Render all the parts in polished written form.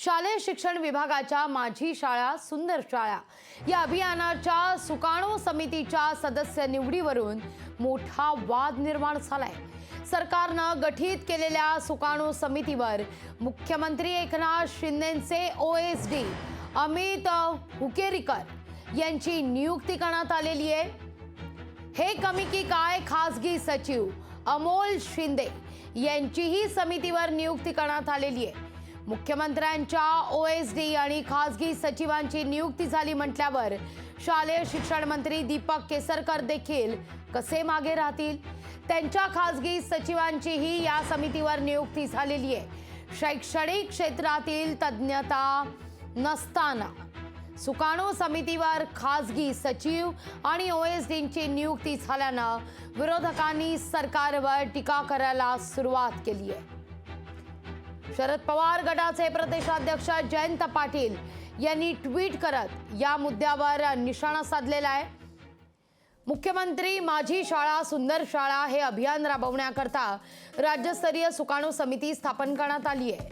शालेय शिक्षण विभागाच्या माझी शाळा सुंदर शाळा या अभियानाच्या सुकाणू समितीच्या सदस्य निवडीवरून मोठा वाद निर्माण झालाय। सरकारनं गठीत केलेल्या सुकाणू समितीवर मुख्यमंत्री एकनाथ शिंदेचे ओएसडी अमित हुकेरीकर यांची नियुक्ती करण्यात आलेली आहे। हे कमी की काय खासगी सचिव अमोल शिंदे यांचीही समितीवर नियुक्ती करण्यात आलेली आहे। मुख्यमंत्र्यांच्या ओएसडी आणि खासगी सचिवांची नियुक्ती झाली म्हटल्यावर शालेय शिक्षण मंत्री दीपक केसरकर देखील कसे मागे राहतील। त्यांच्या खासगी सचिवांचीही या समितीवर नियुक्ती झालेली आहे। शैक्षणिक क्षेत्रातील तज्ञता नसताना सुकाणू समितीवर खासगी सचिव आणि ओएसडींची नियुक्ती झाल्यानं विरोधकांनी सरकारवर टीका करायला सुरुवात केली आहे। शरद पवार गटाचे प्रदेशाध्यक्ष जयंत पाटील यांनी ट्विट करत या मुद्द्यावर निशाणा साधलेला आहे। मुख्यमंत्री माझी शाळा सुंदर शाळा हे अभियान राबवण्याकरता राज्यस्तरीय सुकाणू समिती स्थापन करण्यात आली आहे।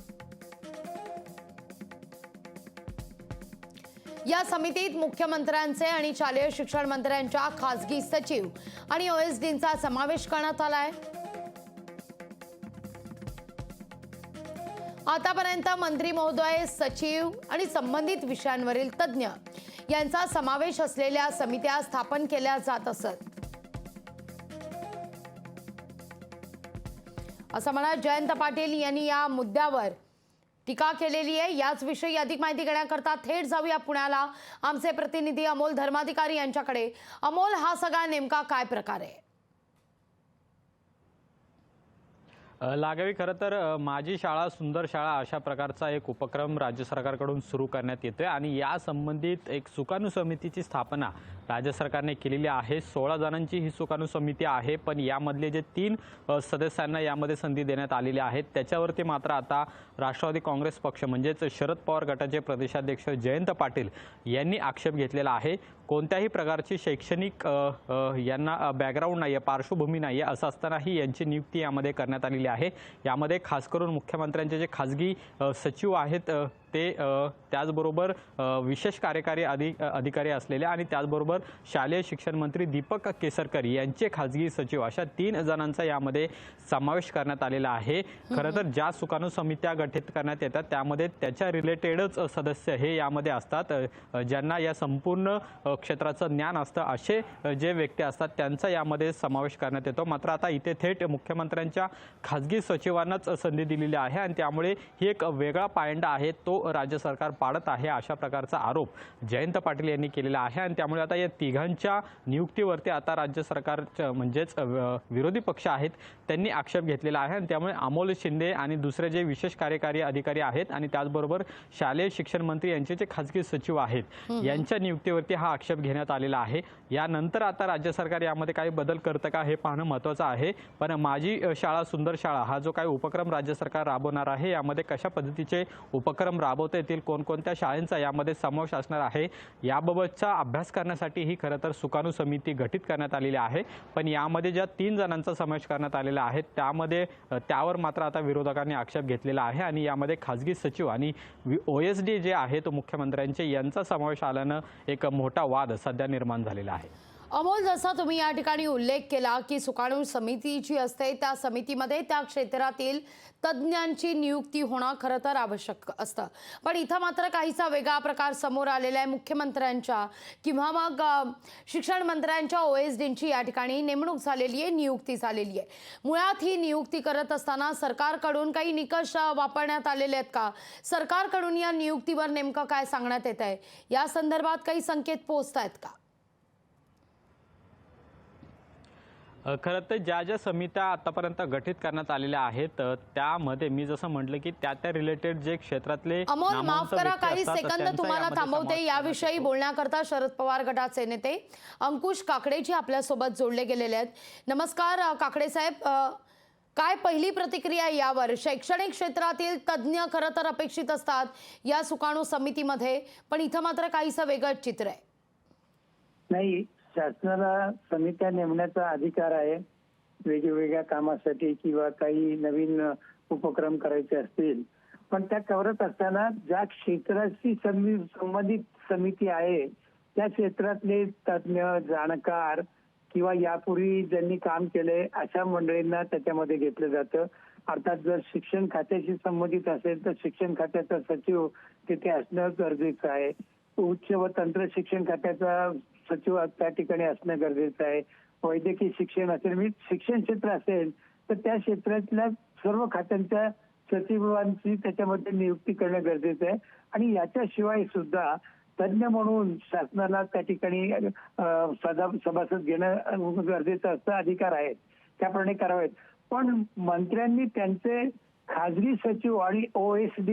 या समितीत मुख्यमंत्र्यांचे आणि शालेय शिक्षण मंत्र्यांच्या खासगी सचिव आणि ओएसडींचा समावेश करण्यात आला आहे। आतापर्यंत मंत्री महोदय, सचिव आणि संबंधित विषयांवरील तज्ञ यांचा समावेश असलेल्या समित्या स्थापन केल्या जात असत, असं म्हणत जयंत पाटील यांनी या मुद्द्यावर टीका केलेली आहे। याच विषयी अधिक माहिती घेण्याकरता थेट जाऊया पुण्याला आमचे प्रतिनिधी अमोल धर्माधिकारी यांच्याकडे। अमोल, हा सगळा नेमका काय प्रकार आहे? लाघवी, खरं तर माझी शाळा सुंदर शाळा अशा प्रकारचा एक उपक्रम राज्य सरकारकडून सुरू करण्यात येतोय आणि या संबंधित एक सुकाणू समितीची स्थापना राज्य सरकारने केलेली आहे। 16 जणांची ही सुकाणू समिती आहे, पण यामधले जे 3 सदस्यांना यामध्ये संधी देण्यात आलेली आहे त्याच्यावरती मात्र आता राष्ट्रवादी काँग्रेस पक्ष म्हणजेच शरद पवार गटाचे प्रदेशाध्यक्ष जयंत पाटील यांनी आक्षेप घेतलेला आहे। कोणत्याही प्रकारची शैक्षणिक यांना बॅकग्राऊंड नाही आहे, पार्श्वभूमी नाही आहे, असं असतानाही यांची नियुक्ती यामध्ये करण्यात आलेली आहे। यामध्ये खास करून मुख्यमंत्र्यांचे जे खासगी सचिव आहेत ते त्याचबरोबर विशेष कार्यकारी अधिकारी असलेले आणि त्याचबरोबर शालेय शिक्षण मंत्री दीपक केसरकर यांचे खासगी सचिव अशा 3 जणांचा यामध्ये समावेश करण्यात आलेला आहे। खरं तर ज्या सुकाणू समित्या गठीत करण्यात येतात त्यामध्ये त्याच्या रिलेटेडच सदस्य हे यामध्ये असतात, ज्यांना या संपूर्ण क्षेत्राचं ज्ञान असतं असे जे व्यक्ती असतात त्यांचा यामध्ये समावेश करण्यात येतो। मात्र आता इथे थेट मुख्यमंत्र्यांच्या खासगी सचिवांनाच संधी दिलेली आहे आणि त्यामुळे ही एक वेगळा पायंडा आहे तो राज्य सरकार पाडत आहे अशा प्रकारचा आरोप जयंत पाटील यांनी केलेला आहे। आणि त्यामुळे आता या तिघांच्या नियुक्तीवरती आता राज्य सरकारचं म्हणजेच विरोधी पक्ष आहेत त्यांनी आक्षेप घेतलेला आहे आणि त्यामुळे अमोल शिंदे आणि दुसरे जे विशेष कार्यकारी अधिकारी आहेत आणि त्याचबरोबर शालेय शिक्षण मंत्री यांचे जे खासगी सचिव आहेत यांच्या नियुक्तीवरती हा आक्षेप घेण्यात आलेला आहे। यानंतर आता राज्य सरकार यामध्ये काही बदल करतं का हे पाहणं महत्त्वाचं आहे। पण माझी शाळा सुंदर शाळा हा जो काही उपक्रम राज्य सरकार राबवणार आहे यामध्ये कशा पद्धतीचे उपक्रम राबवता येतील, कोणकोणत्या शाळांचा यामध्ये समावेश असणार आहे याबाबतचा अभ्यास करण्यासाठी ही खरं तर सुकाणू समिती गठीत करण्यात आलेली आहे। पण यामध्ये ज्या 3 जणांचा समावेश करण्यात आलेला आहे त्यावर मात्र आता विरोधकांनी आक्षेप घेतलेला आहे आणि यामध्ये खासगी सचिव आणि ओएसडी जे आहेत मुख्यमंत्र्यांचे यांचा समावेश आल्यानं एक मोठा वाद सध्या निर्माण झालेला आहे। अमोल, जसा तुम्ही या ठिकाणी उल्लेख केला की सुकाणू समिती जी असते त्या समितीमध्ये त्या क्षेत्रातील तज्ज्ञांची नियुक्ती होणं खरं तर आवश्यक असतं, पण इथं मात्र काहीसा वेगळा प्रकार समोर आलेला आहे। मुख्यमंत्र्यांच्या किंवा मग शिक्षण मंत्र्यांच्या ओएसडींची या ठिकाणी नेमणूक झालेली आहे, नियुक्ती झालेली आहे। मुळात ही नियुक्ती करत असताना सरकारकडून काही निकष वापरण्यात आलेले आहेत का? सरकारकडून या नियुक्तीवर नेमकं काय सांगण्यात येत आहे, या संदर्भात काही संकेत पोहोचत आहेत का? खरं तर ज्या समित्या आतापर्यंत गठीत करण्यात आलेल्या आहेत त्यामध्ये मी जसं म्हटलं की त्या रिलेटेड जे क्षेत्रातले अमोल, माफ करा, काही सेकंद तुम्हाला थांबवते। याविषयी बोलण्याकरता शरद पवार गटाचे नेते अंकुश काकडेजी आपल्यासोबत जोडले गेलेले आहेत। नमस्कार काकडे साहेब, काय पहिली प्रतिक्रिया यावर? शैक्षणिक क्षेत्रातील तज्ज्ञ खरं तर अपेक्षित असतात या सुकाणू समितीमध्ये, पण इथं मात्र काहीसं वेगळंच चित्र आहे। नाही, शासनाला समित्या नेमण्याचा अधिकार आहे वेगवेगळ्या कामासाठी किंवा काही नवीन उपक्रम करायचे असतील पण त्या करत असताना ज्या क्षेत्राशी संबंधित समिती आहे त्या क्षेत्रातले तज्ज्ञ जाणकार किंवा यापूर्वी ज्यांनी काम केलंय अशा मंडळींना त्याच्यामध्ये घेतलं जातं. अर्थात जर शिक्षण खात्याशी संबंधित असेल तर शिक्षण खात्याचा सचिव तिथे असणं गरजेचं आहे. उच्च व तंत्र शिक्षण खात्याचा सचिव त्या ठिकाणी असणं गरजेचं आहे. वैद्यकीय शिक्षण असेल म्हणजे शिक्षण क्षेत्र असेल तर त्या क्षेत्रातल्या सर्व खात्यांच्या सचिवांची त्याच्यामध्ये नियुक्ती करणं गरजेचं आहे. आणि याच्याशिवाय सुद्धा तज्ज्ञ म्हणून शासनाला त्या ठिकाणी सभासद घेणं गरजेचं असतं. अधिकार आहेत त्याप्रमाणे करावेत. पण मंत्र्यांनी त्यांचे खाजगी सचिव आणि OSD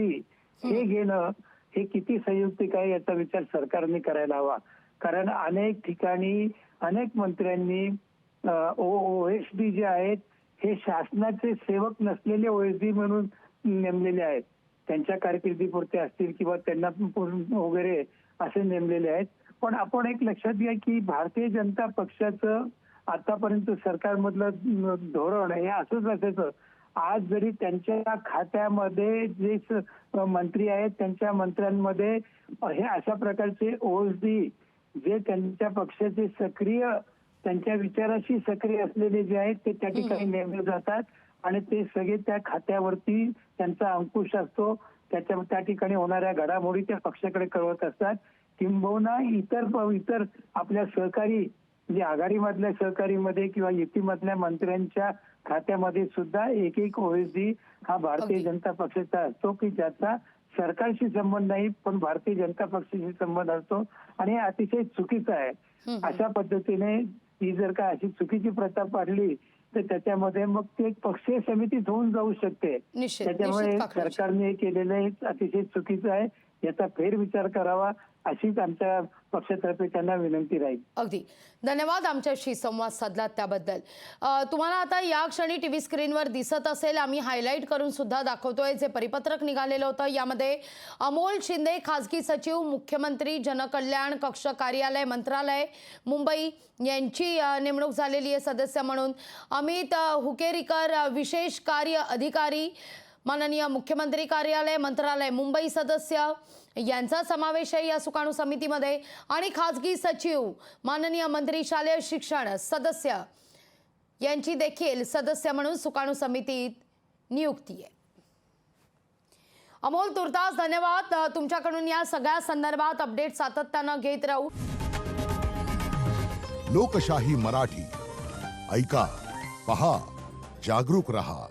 हे घेणं हे किती संयुक्तिक आहे याचा विचार सरकारने करायला हवा. कारण अनेक ठिकाणी अनेक मंत्र्यांनी OSD जे आहेत हे शासनाचे सेवक नसलेले OSD म्हणून नेमलेले आहेत. त्यांच्या कारकिर्दीपुरते असतील किंवा त्यांना वगैरे असे नेमलेले आहेत. पण आपण एक लक्षात घ्या की भारतीय जनता पक्षाचं आतापर्यंत सरकारमधलं धोरण हे असंच असायचं. आज जरी त्यांच्या खात्यामध्ये जे मंत्री आहेत त्यांच्या मंत्र्यांमध्ये हे अशा प्रकारचे OSD जे त्यांच्या पक्षाचे सक्रिय त्यांच्या विचाराशी सक्रिय असलेले जे आहेत ते त्या ठिकाणी नेमले जातात आणि ते सगळे त्या खात्यावरती त्यांचा अंकुश असतो. त्या ठिकाणी होणाऱ्या घडामोडी त्या पक्षाकडे कळवत असतात. किंबहुना इतर आपल्या सहकारी म्हणजे आघाडीमधल्या सहकारीमध्ये किंवा युतीमधल्या मंत्र्यांच्या खात्यामध्ये सुद्धा एक OSD हा भारतीय जनता पक्षाचा असतो की ज्याचा सरकारशी संबंध नाही पण भारतीय जनता पक्षाशी संबंध असतो आणि हे अतिशय चुकीचं आहे. अशा पद्धतीने ही जर का अशी चुकीची प्रथा पाडली तर त्याच्यामध्ये मग ते एक पक्षीय समितीत होऊन जाऊ शकते. त्याच्यामुळे सरकारने हे केलेलं हे अतिशय चुकीचं आहे. याचा फेरविचार करावा अशीच आमच्या पक्षातर्फे त्यांना विनंती राहील. अगदी धन्यवाद आमच्याशी संवाद साधला त्याबद्दल. तुम्हाला आता या क्षणी टीव्ही स्क्रीनवर दिसत असेल, आम्ही हायलाईट करून सुद्धा दाखवतोय जे परिपत्रक निघालेलं होतं. यामध्ये अमोल शिंदे खासगी सचिव, मुख्यमंत्री जनकल्याण कक्ष कार्यालय मंत्रालय मुंबई यांची नेमणूक झालेली आहे सदस्य म्हणून. अमित हुकेरीकर विशेष कार्य अधिकारी माननीय मुख्यमंत्री कार्यालय मंत्रालय मुंबई सदस्य यांचा समावेश आहे या सुकाणू समितीमध्ये. आणि खासगी सचिव माननीय मंत्री शालेय शिक्षण सदस्य यांची देखील सदस्य म्हणून सुकाणू समितीत नियुक्ती आहे. अमोल तुर्तास धन्यवाद. तुमच्याकडून या सगळ्या संदर्भात अपडेट सातत्यानं घेत राहू. लोकशाही मराठी ऐका, पहा, जागरूक रहा.